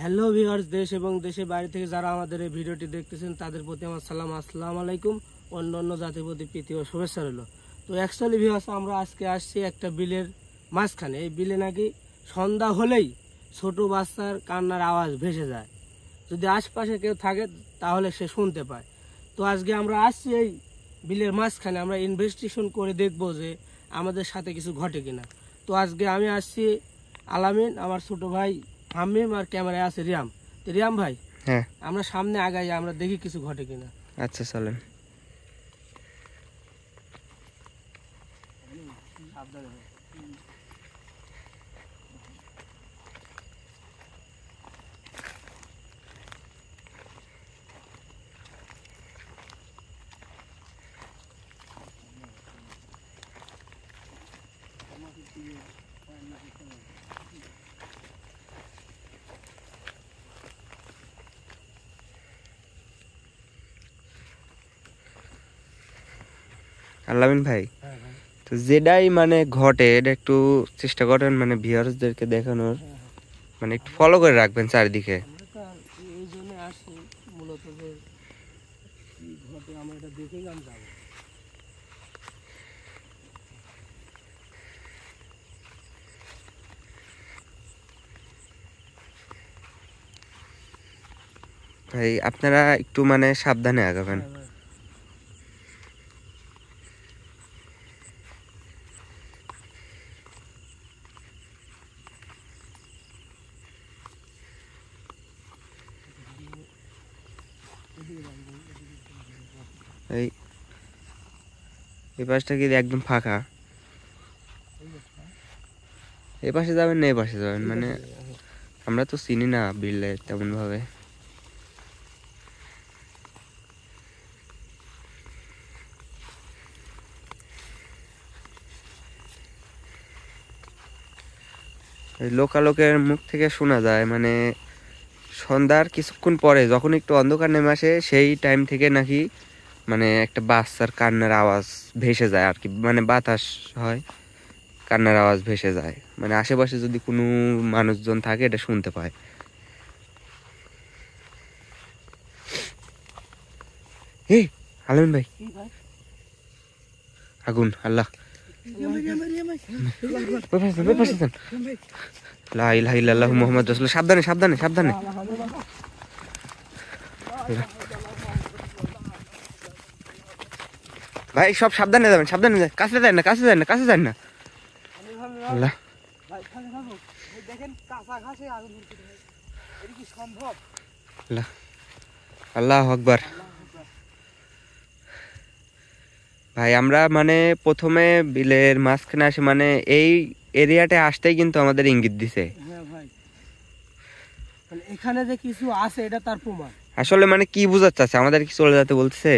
Hello viewers, দেশ এবং দেশের বাইরে থেকে যারা আমাদের এই ভিডিওটি দেখতেছেন তাদের প্রতি আমার সালাম, আসসালামু আলাইকুম। অন্য জাতির প্রতি প্রীতি ও শুভেচ্ছা রইল। তো অ্যাকচুয়ালি ভিউয়ার্স, আমরা আজকে আসছি একটা বিলের মাঝখানে। এই বিলে নাকি সন্ধ্যা হলেই ছোট বাচ্চার কান্নার আওয়াজ ভেসে যায়। যদি আশপাশে কেউ থাকে তাহলে সে শুনতে পায়। তো আজকে আমরা আসছি এই বিলের মাঝখানে, আমরা ইনভেস্টিগেশন করে দেখব যে আমাদের সাথে কিছু ঘটে কিনা। তো আজকে আমি আসছি আলামিন, আমার ছোট ভাই হামিম, আর ক্যামেরায় আছে রিয়াম। তো রিয়াম ভাই, হ্যাঁ, আমরা সামনে আগাই, আমরা দেখি কিছু ঘটে কিনা। আচ্ছা চলেন। আলামিন ভাই, তো যেটাই মানে ঘটে এটা একটু চেষ্টা করেন মানে ভিউয়ার্সদেরকে দেখানোর, মানে একটু ফলো করে রাখবেন চারিদিকে। আমরা তো এই জন্য আসি মূলত যে কি ঘটে আমরা এটা দেখেই আমি যাবো। ভাই আপনারা একটু মানে সাবধানে আগাবেন। এই এই পাশটা কি একদম ফাঁকা? এই পাশে যাবেন না এই পাশে যাবেন, মানে আমরা তো চিনি না বিলে তেমন ভাবে। লোকালোকের মুখ থেকে শোনা যায় মানে সন্ধ্যার কিছুক্ষণ পরে যখন একটু অন্ধকার নেমে আসে সেই টাইম থেকে নাকি মানে একটা বাচ্চার কান্নার আওয়াজ ভেসে যায় আর কি, মানে বাতাস হয়, কান্নার আওয়াজ ভেসে যায়, মানে আশেপাশে যদি কোনো মানুষজন থাকে এটা শুনতে পায়। এই আলামিন ভাই, আগুন! আল্লাহ, লা ইলাহা ইল্লাল্লাহু মুহাম্মাদুর রাসূলুল্লাহ। সাবধানে সাবধানে সাবধানে। ভাই সব সাবধানে যাবেন, সাবধানে যান, কাছে যান না, কাছে যান না, কাছে যান না। আল্লাহ, আল্লাহ, আল্লাহু আকবার। ভাই আমরা মানে প্রথমে বিলের মাঝখানে আসে, মানে এই এরিয়াতে আসতেই কিন্তু আমাদের ইঙ্গিত দিছে। হ্যাঁ ভাই, মানে এখানে যে কিছু আছে এটা তার প্রমাণ। আসলে মানে কি বুঝাতে চাচ্ছে, আমাদের কি চলে যেতে বলছে?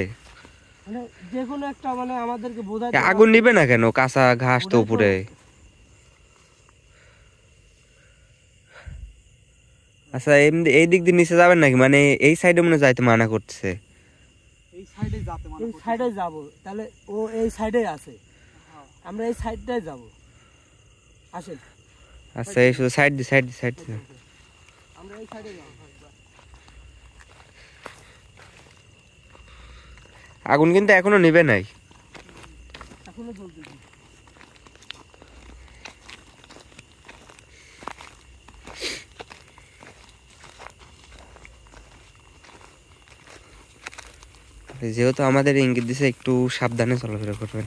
মানে যে কোনো একটা মানে আমাদেরকে বোঝাইতে। আগুন নিবে না কেন? কাঁচা ঘাস তো উপরে। আচ্ছা এমনি এই দিক দিয়ে নিচে যাবেন নাকি? মানে এই সাইডে মনে যাইতে মানা করছে। এই সাইডে যাব, তাহলে ও এই সাইডেই আছে, আমরা এই সাইডটাই যাব। আসেন। আচ্ছা এই শুধু সাইড দি সাইড দি সাইড দি। আমরা এই সাইডে যাব। আগুন কিন্তু এখনো নিবে নাই, এখনো জ্বলতেছে। যেহেতু আমাদের ইঙ্গিত দিছে একটু সাবধানে চলাফেরা করবেন।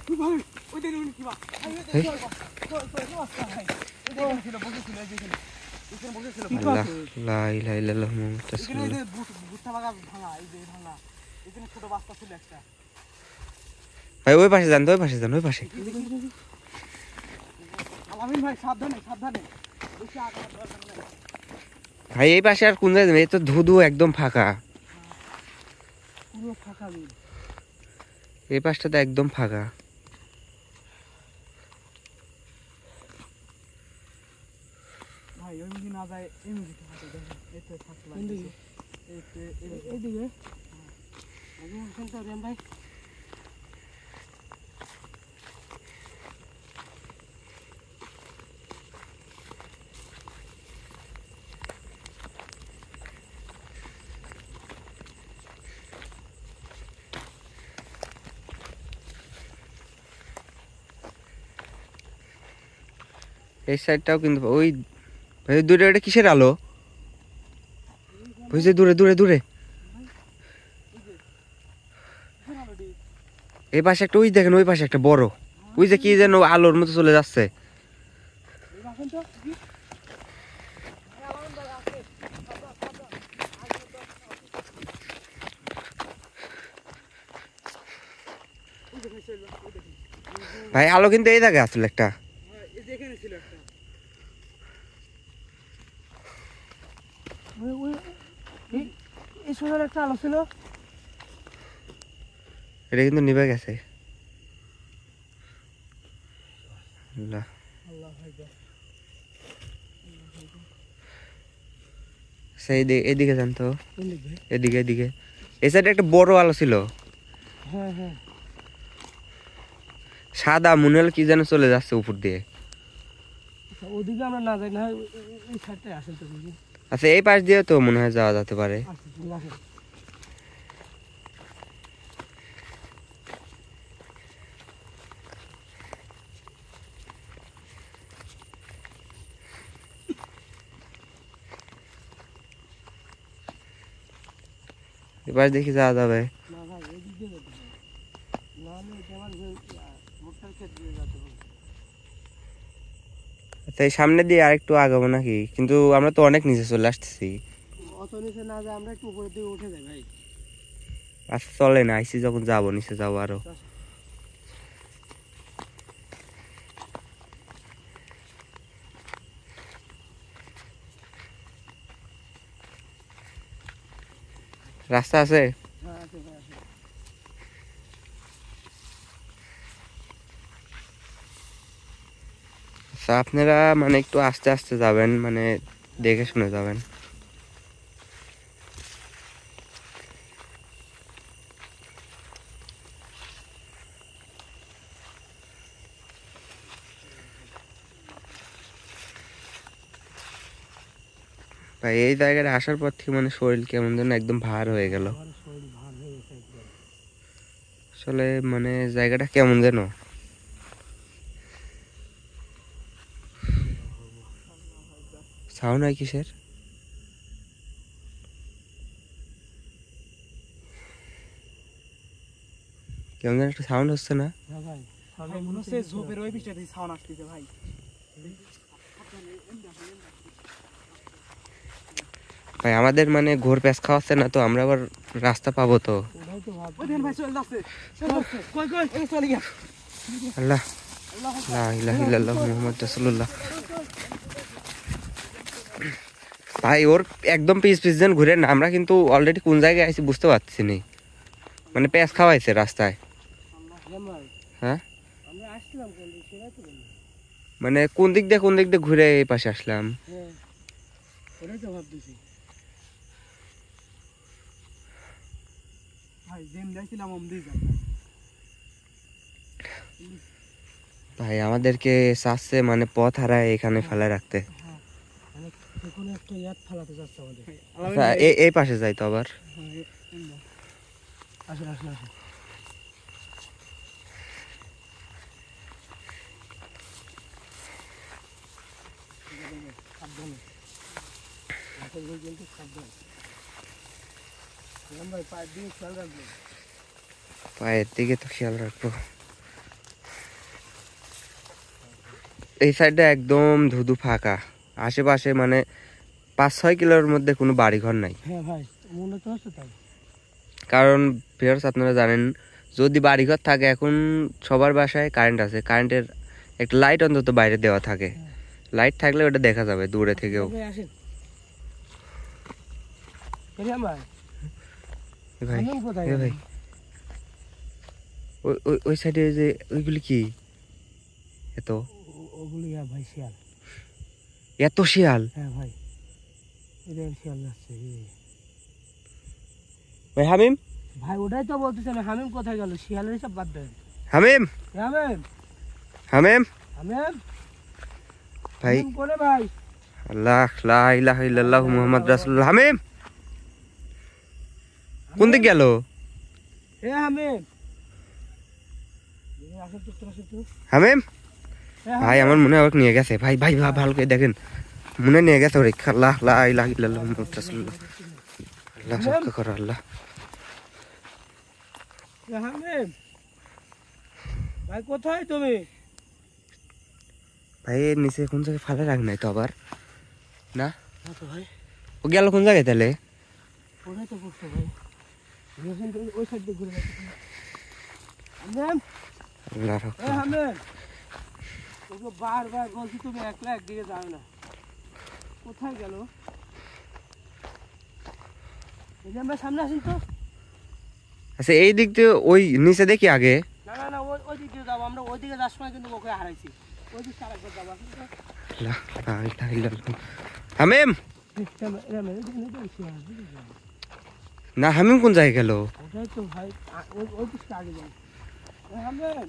আল্লাহ, লা ইলাহা ইল্লাল্লাহু মুহাম্মাদুর রাসূলুল্লাহ। ভাই ওই পাশে যান, ওই পাশে যান, ওই পাশে। ভাই এই পাশে আর কোন জায়গায়? এই তো ধুধু একদম ফাঁকা, এই পাশটা তো একদম ফাঁকা। ভাই এই সাইডটাও কিন্তু ওই দূরে ওটা কিসের আলো বুঝছে দূরে দূরে দূরে এই পাশে একটা ওই দেখেন ওই পাশে একটা বড় ওই যে কি যেন আলোর মতো চলে যাচ্ছে ভাই আলো কিন্তু এই জায়গায় আসলে একটা এই সোনার একটা আলো ছিল এটা কিন্তু নিভে গেছে আল্লাহ সেই এদিকে যান তো এদিকে এদিকে এই সাইডে একটা বড় আলো ছিল হ্যাঁ হ্যাঁ সাদা মনে হলো কি যেন চলে যাচ্ছে উপর দিয়ে ওদিকে আমরা না যাই না এই সাইডটাই আসেন তো দেখি আচ্ছা এই পাশ দিয়ে তো মনে হয় যাওয়া যেতে পারে এবার দেখি যাওয়া যাবে আচ্ছা এই সামনে দিয়ে আরেকটু আগাবো নাকি কিন্তু আমরা তো অনেক নিচে চলে আসতেছি অত নিচে না যায় আমরা একটু উপরের দিকে উঠে যাই ভাই আচ্ছা চলে না আইসি যখন যাবো নিচে যাবো আরো রাস্তা আছে হ্যাঁ আছে ভাই আছে আচ্ছা আপনারা মানে একটু আস্তে আস্তে যাবেন মানে দেখে শুনে যাবেন ভাই এই জায়গায় আসার পর থেকে মানে শরীর কেমন যেন একদম ভার হয়ে গেল আমার শরীর ভার হয়ে গেছে একদম আসলে মানে জায়গাটা কেমন যেন সাউন্ড হয় কিসের কেমন যেন একটা সাউন্ড হচ্ছে না হ্যাঁ ভাই ভাই মনে হচ্ছে ঝোপের ওই পিছটা দিয়ে সাউন্ড আসতেছে ভাই ভাই আমাদের মানে ঘোর প্যাঁচ খাওয়াচ্ছে না তো আমরা আবার রাস্তা পাবো তো ওটাই তো ভাব ওই দেন ভাই চলে যাচ্ছে কই কই এই চলে গিয়া আল্লাহ লা ইলাহা ইল্লাল্লাহ মুহাম্মদ রাসূলুল্লাহ ভাই ওর একদম পিছ পিছ যেন ঘুরে না আমরা কিন্তু অলরেডি কোন জায়গায় আছি বুঝতে পারছি না মানে প্যাঁচ খাওয়াইছে রাস্তায় ভাই হ্যাঁ আমরা আসলাম কোন দিক সেটাই তো বললাম মানে কোন দিক দিয়ে ঘুরে এই পাশে আসলাম হ্যাঁ ওটাই তো ভাবতেছি ভাই যেম যাইছিলাম ওম দিয়ে যাই ভাই আমাদেরকে চাচ্ছে মানে পথ হারায় এখানে ফেলে রাখতে হ্যাঁ মানে কোনো একটা ইয়াদ ফালাতে যাচ্ছে আমাদের আচ্ছা, এই পাশে যাই তো আবার আসেন আসেন আসেন সাবধানে হাতের বই কিন্তু সাবধান ভাই পায়ের দিকে খেয়াল রাখবেন পায়ের দিকে তো খেয়াল রাখবো এই সাইডটা একদম ধুধু ফাঁকা আশেপাশে মানে 5-6 কিলোর মধ্যে কোনো বাড়িঘর নাই হ্যাঁ ভাই মনে তো হচ্ছে তাই কারণ ভিউয়ার্স আপনারা জানেন যদি বাড়িঘর থাকে এখন সবার বাসায় কারেন্ট আছে কারেন্টের একটা লাইট অন্তত বাইরে দেওয়া থাকে লাইট থাকলে ওটা দেখা যাবে দূরে থেকেও আসেন এরিয়াম ভাই ভাই আমিন কোথায় ভাই ওই সাইডে যে ওইগুলি কি এত ওগুলি ভাই শিয়াল এত শিয়াল হ্যাঁ ভাই এদের শিয়াল যাচ্ছে ভাই হামিম ভাই ওটাই তো বলতেছি আমি হামিম কোথায় গেল শিয়ালের সব বাদ দেন হামিম হামিম হামিম হামিম ভাই কোনে ভাই আল্লাহ লা ইলাহা ইল্লাল্লাহ মুহাম্মদ রাসূলুল্লাহ হামিম কোন দিক গেল এ হামিম আসেন তো আসেন তো হামিম ভাই আমার মনে হয় ওকে নিয়ে গেছে ভাই ভাই ভাই ভালো করে দেখেন মনে নিয়ে গেছে ওরে আল্লাহ লা ইলাহা ইল্লাল্লাহ মুহাম্মাদুর রাসূলুল্লাহ আল্লাহ রক্ষা করো আল্লাহ হামিম ভাই কোথায় তুমি? ভাই এর নিচে কোন জায়গায় ফালে রাখ নাই তো আবার না না তো ভাই, ও গেল কোন জায়গায় তাহলে ওটাই তো বুঝতে ভাই, ওই সাইড দিয়ে ঘুরে যাচ্ছে। হামিম, আল্লাহ রক্ষা হামিম, তোকে বারবার বলছি তুমি একলা একদিকে যাও না, কোথায় গেল? এই যে আমরা সামনে আসুন তো। আচ্ছা এই দিক দিয়ে ওই নিচে দেখি আগে না না না, ওই দিক দিয়ে যাবো আমরা, ওই দিকে যাওয়ার সময় কিন্তু ওকে হারাইছি, ওই দিকটা আরেকবার যাবো। আসুন তো। আল্লাহ লা ইলাহা ইল্লাল্লাহ হামিম না হামিম কোন জায়গায় গেল ওটাই তো ভাই, ওই দিকটা আগে যাই। হামিম,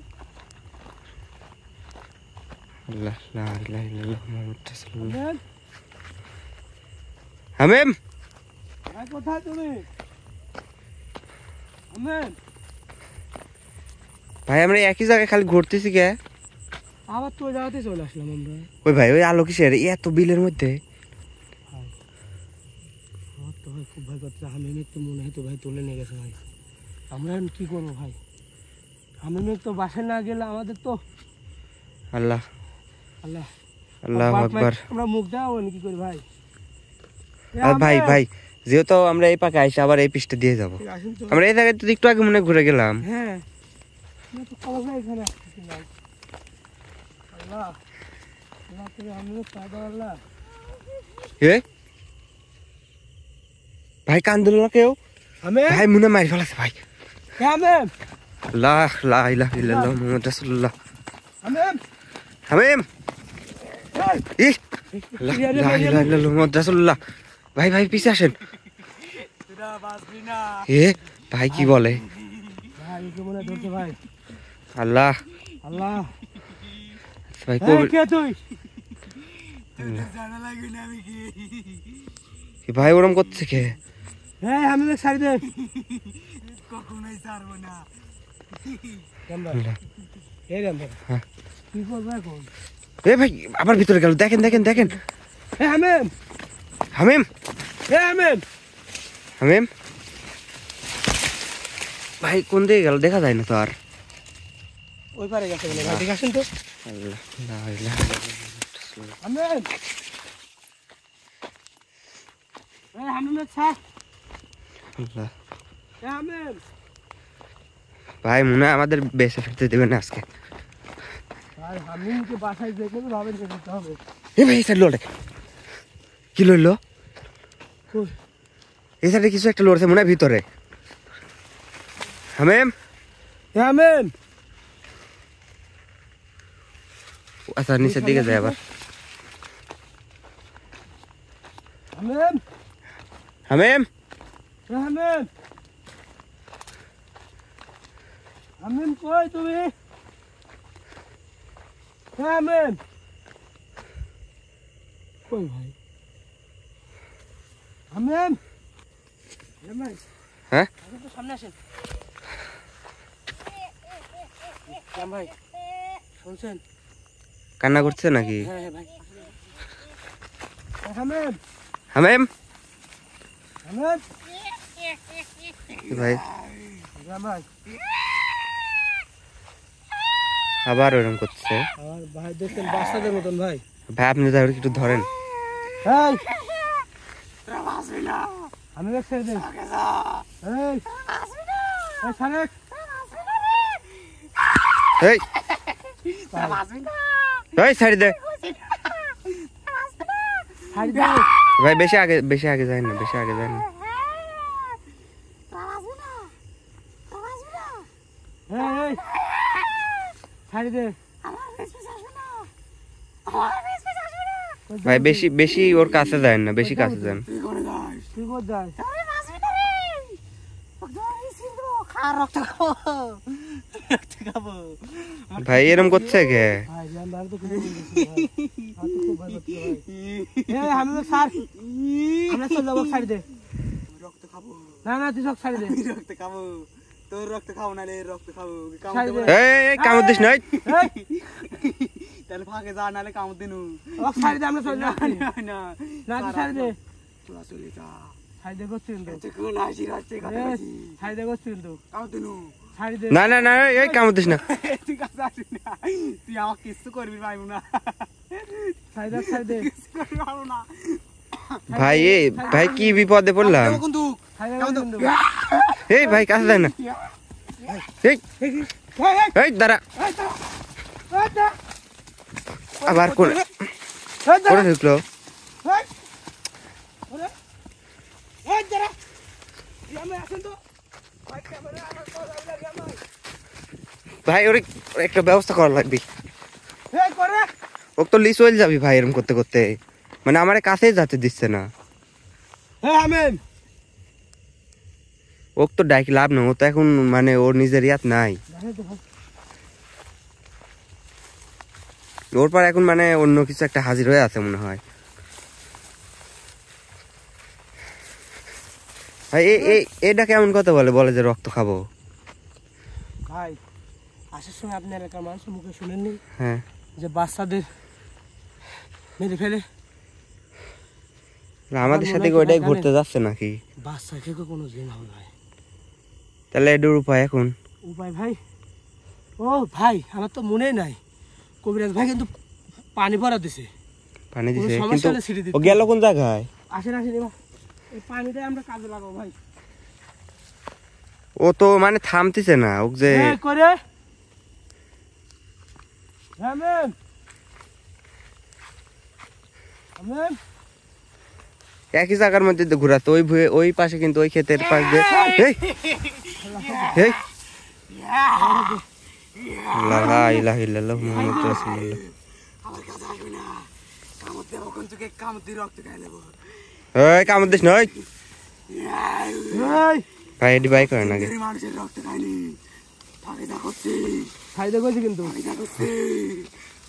আল্লাহ লা ইলাহা ইল্লাল্লাহ মুহাম্মাদুর রাসূলুল্লাহ হামিম, হামিম ভাই কোথায় তুমি? হামিম, ভাই আমরা একই জায়গায় খালি ঘুরতেছি কে আবার তো ওই জায়গাতেই চলে আসলাম আমরা। ওই ভাই ওই আলো কিসের এত বিলের মধ্যে আমার তো ভাই খুব ভয় করছে, হামিমের তো মনে হয় তো ভাই তুলে নিয়ে গেছে ভাই। আমরা এখন কি করবো ভাই? হামিমের তো বাসায় না গেলে আমাদের তো আল্লাহ আল্লাহ আল্লাহু আকবার আমরা মুখ দেওয়া কি করি ভাই? আর ভাই ভাই যেহেতু আমরা এই পাকে আইসা আবার এই পিসটা দিয়ে যাব আসুন তো। আমরা এই জায়গায় তো একটু আগে মনে হয় ঘুরে গেলাম হ্যাঁ, আমি তো খবর নাই এখানে আসতেছি ভাই। আল্লাহ আল্লাহ, তুমি হামিমের সাদা আল্লাহ। এ ভাই কান দিল না কেউ হামিম, ভাই মনে মারি ফেলাছে ভাই হামিম, আল্লাহ লা ইলাহা ইল্লাল্লাহ মুহাম্মাদুর রাসূলুল্লাহ হামিম, হামিম এই, ই লা ইলাহা ইল্লাল্লাহ মুহাম্মাদুর রাসূলুল্লাহ ভাই ভাই পিছে আসেন তোরা বাঁচবি না। এ ভাই কি বলে ভাই একে মনে হয় ধরছে ভাই। আল্লাহ আল্লাহ, ভাই এই, কবে কে তুই? তোদের জানা লাগবে না আমি কি। ভাই ওরম করছে কে এই হামিমের ছাড়ি দে। কখনোই ছাড়বো না। গাম্বার, আল্লাহ। এই গাম্বার, হ্যাঁ। কি করবো এখন? এ ভাই আবার ভিতরে গেল দেখেন দেখেন দেখেন এই হামিম, হামিম এই হামিম, হামিম ভাই কোন দিকে গেল দেখা যায় না তো আর ওই পারে গেছে বলে ভাই, ঠিক আছেন তো? আল্লাহ লা ইলাহা ইল্লাল্লাহ হামিম, এই হামিমের ছাড়, আল্লাহ এই হামিম, ভাই মনে হয় আমাদের বেঁচে ফিরতে দেবে না আজকে ভাই হামিমকে বাসায় যে কোনো ভাবে নিয়ে যেতে হবে। এ ভাই এই সাইড লড়ে কি লড়লো কই? এই সাইডে কিছু একটা লড়ছে মনে হয় ভিতরে হামিম এই হামিম, আচ্ছা নিচের দিকে যায় আবার হামিম, হামিম এই হামিম, হামিম কই তুমি? এই হামিম, কই ভাই? হামিম, হামিম, হ্যাঁ আপনি তো সামনে আসেন। রাম ভাই, শুনছেন? কান্না করছে নাকি হ্যাঁ হ্যাঁ ভাই। হামিম, হামিম হামিম, ভাই রাম ভাই, আবার ওরকম করছে আর ভাই দেখছেন বাচ্চাদের মতন ভাই। ভাই আপনি তাহলে একটু ধরেন এই, তোরা বাঁচবি না। আমি ছেড়ে দেন। আমাকে যা। এই, এই সারেক, এই তোরা বাঁচবি না। এই সাইড দে ছাড়ি দে। ভাই বেশি আগে যায় না বেশি আগে যায় না তোরা বাঁচবি না। তোরা বাঁচবি না। এই, ছাড়ি দে। আমার বেঁচে আসবে না। আমার বেঁচে আসবে না। ভাই বেশি ওর কাছে যায় না বেশি কাছে যান তুই করে যাস। তুই কোথায় যাস? আমি বাঁচবি না রে। তোকে আমি ছিড়বো। খা রক্ত খাবো। রক্ত খাবো। ভাই এরম করছে কে ভাই রাম ভাই তো খুব ভয় করছে ভাই। আমার তো খুব ভয় করছে ভাই। এই হামিম ছাড়। আমরা চল যাবো, ছাড়ি দে। রক্ত খাবো। না না তুই সব ছাড়ি দে। রক্ত খাবো। তোর রক্ত খাও না রে, রক্ত খাবো। সাইড দে। এই কামড় দিস না, এই। তাহলে ফাঁকে যা, নাহলে কামড় দিনু। ও সাইড দে, আমরা চলে যাচ্ছি। না না তুই সাইড দে। তোরা চলে যা। সাইড দে করছিস কিন্তু। কোন হাসি রাখছে কাছাকাছি। সাইড দে করছিস কিন্তু। কামড় দিনু। সাইড দে। না না না, এই কামড় দিস না। তুই কাছে আসবি না, তুই আমাকে কিছু করবি পাইবো না। সাইড দে, সাইড দে। কিছু করবি পারবো না। ভাই ভাই কি বিপদে পড়লাম। কিন্তু সাইড দে করছিস কিন্তু। এই ভাই কাছে যায় না, এই এই দাঁড়া, আবার কোন কোন ঢুকলো। ভাই ওর একটা ব্যবস্থা করা লাগবে, ও তো লিস হয়ে যাবি ভাই এরকম করতে করতে, মানে আমার কাছেই যেতে দিচ্ছে না। ও তো ডাইক লাভ না, ও তো এখন মানে ওর নিজের ইয়াত নাই, ওর পর এখন মানে অন্য কিছু একটা হাজির হয়ে আছে মনে হয়। ভাই এটা কেমন কথা বলে যে রক্ত খাবো। ভাই আসার সময় আপনি এলাকার মানুষের মুখে শুনেননি হ্যাঁ, যে বাচ্চাদের মেরে ফেলে? আমাদের সাথে ওইটাই ঘুরতে যাচ্ছে নাকি? বাচ্চা খেয়ে কোনো জিন হবে ভাই? তাহলে এটার উপায় এখন? উপায় ভাই, ও ভাই আমার তো মনেই নাই। কবিরাজ ভাই কিন্তু পানি ভরা দিছে, পানি কোনো দিছে, সমস্যা কিন্তু হলে ছিঁড়ে দিতে ও গেল কোন জায়গায়? আসেন আসেন এবার এই পানিটাই আমরা কাজে লাগাবো ভাই। ও তো মানে থামতেছে না, ও যে এই করে হ্যাঁ ম্যাম, ম্যাম একই জায়গার মধ্যে তো ঘোরাচ্ছে, ওই পাশে কিন্তু ওই ক্ষেতের পাশ দিয়ে। এই এই লা ইলাহা ইল্লাল্লাহ মুহাম্মাদুর রাসূলুল্লাহ। আমার কাছে আসবি না, কামড় দেবো কোন চোখে, কামড় দিয়ে রক্ত খাই নেবো। এই কামড় দিস না, ওই এই ভাই এডি বাই করে নাকি? এর মানুষের রক্ত খাইনি, ফাঁকে যা করছি, খাইতে গেছি কিন্তু। ফাঁকে যা করছি,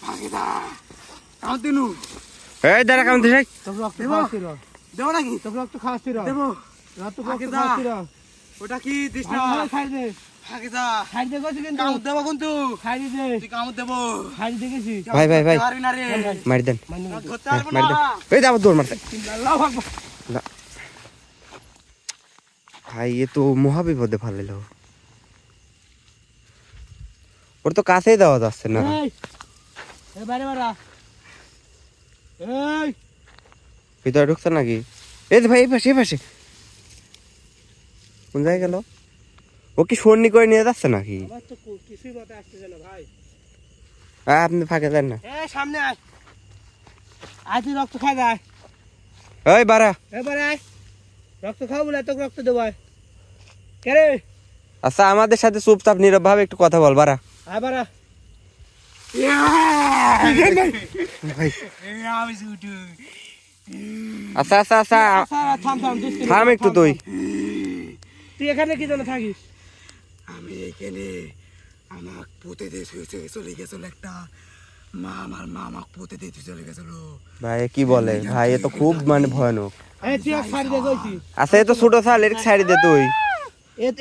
ফাঁকে যা। কামড় দিনু। এই দাঁড়া, কামড় দিস, এই। তোকে রক্ত খাওয়াচ্ছিল, দেবো নাকি? তোকে রক্ত খাওয়াচ্ছিল, দেবো। রক্ত ফাঁকে যা। খাওয়াচ্ছিল। ওটা কি দিস না? খাই দে, ফাঁকে যা। খাইতে গেছি কিন্তু। কামড় দেবো কিন্তু, খাই দে, তুই কামড় দেবো। খাই দেখেছি। ভাই ভাই ভাই পারবি না রে, মারি দেন, ধরতে পারবো মারি না। দেন। এই আবার দৌড় মারতে। আল্লাহু আকবার। ভাই এ তো মহা বিপদে ফালাইলো, ওর তো কাছেই দেওয়া যাচ্ছে না। এই এই বাইরে বাড়া, এই ভিতরে ঢুকছে নাকি? এই যে ভাই এই পাশে কোন জায়গায় গেল? ও কি সন্নি করে নিয়ে যাচ্ছে নাকি? আমার তো কিছুই মাথায় আসতেছে না ভাই। আপনি ফাঁকে দেন না। এই সামনে আয়, আয় তুই রক্ত খাই যায়। ওই বাড়া, এবারে আয়, রক্ত খাও বলে তোকে রক্ত দেবো। আয় কে রে? আচ্ছা আমাদের সাথে চুপচাপ নীরব ভাবে একটু কথা বল বাড়া। আয় বাড়া। ভাই আমি ছুটু। আচ্ছা আচ্ছা আচ্ছা আচ্ছা থাম থাম, থাম একটু তুই। তুই এখানে কি জন্য থাকিস? আমি এখানে আমার পুঁতে দিয়ে চলে গেছিল একটা মা, আমার মা আমাকে পুঁতে দিয়ে চলে গেছিল। ভাই এ কি বলে ভাই, এ তো খুব মানে ভয়ানক। এই তুই এক সাইড দে কইছি। আচ্ছা এ তো ছোট সাল, এর সাইড দে তুই।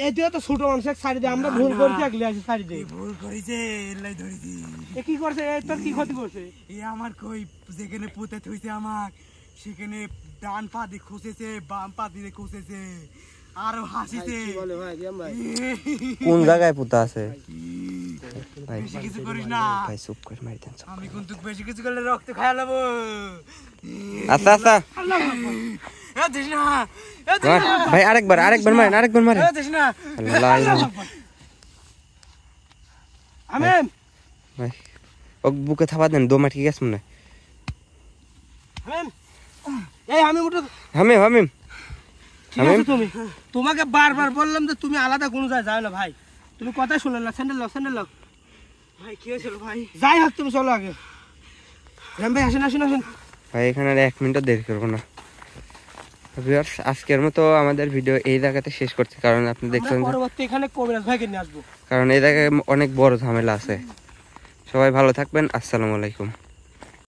এই তুই তো ছোট মানুষ, এক সাইড দে। আমরা ভুল করছি, আগলে আছে সাইড দে। ভুল করেছে, এলাই ধরেছি। এ কি করছে? এই তোর কি ক্ষতি করছে? এ আমার কই যেখানে পুঁতে থইছে আমার, সেখানে ডান পা দিয়ে খুঁজেছে, বাম পা দিয়ে খুঁজেছে, আরো হাসিছে। কি বলে ভাই রিয়াম ভাই? কোন জায়গায় পুতা আছে? ভাই বেশি কিছু করিস না, ভাই চুপ করে মারি দেন। আমি কিন্তু বেশি কিছু করলে রক্ত খাই নেবো। আচ্ছা আচ্ছা এ দিস না, এ দিস মার। না, ভাই আরেকবার মারেন, আরেকবার মারেন। এ দিস না। আল্লাহ ইলাহা। আমেন ভাই ও বুকে থাবা দেন, দোমাট কি গেছ মনে। আমেন, এই আমি উঠে। হামিম ঠিক আছে তুমি, তোমাকে বারবার বললাম যে তুমি আলাদা কোনো জায়গায় যাও না ভাই, তুমি কথাই শুনলে না। স্যান্ডেল লাও। ভাই কি হয়েছিল ভাই? যাই হোক তুমি চলো আগে। রাম ভাই আসেন। ভাই এখানে আর 1 মিনিটও দেরি করবো না। ভিউয়ার্স আজকের মতো আমাদের ভিডিও এই জায়গাতে শেষ করছি, কারণ আপনি দেখছেন যে পরবর্তী এখানে কবিরাজ ভাইকে নিয়ে আসবো, কারণ এই জায়গায় অনেক বড় ঝামেলা আছে। সবাই ভালো থাকবেন, আসসালামু আলাইকুম।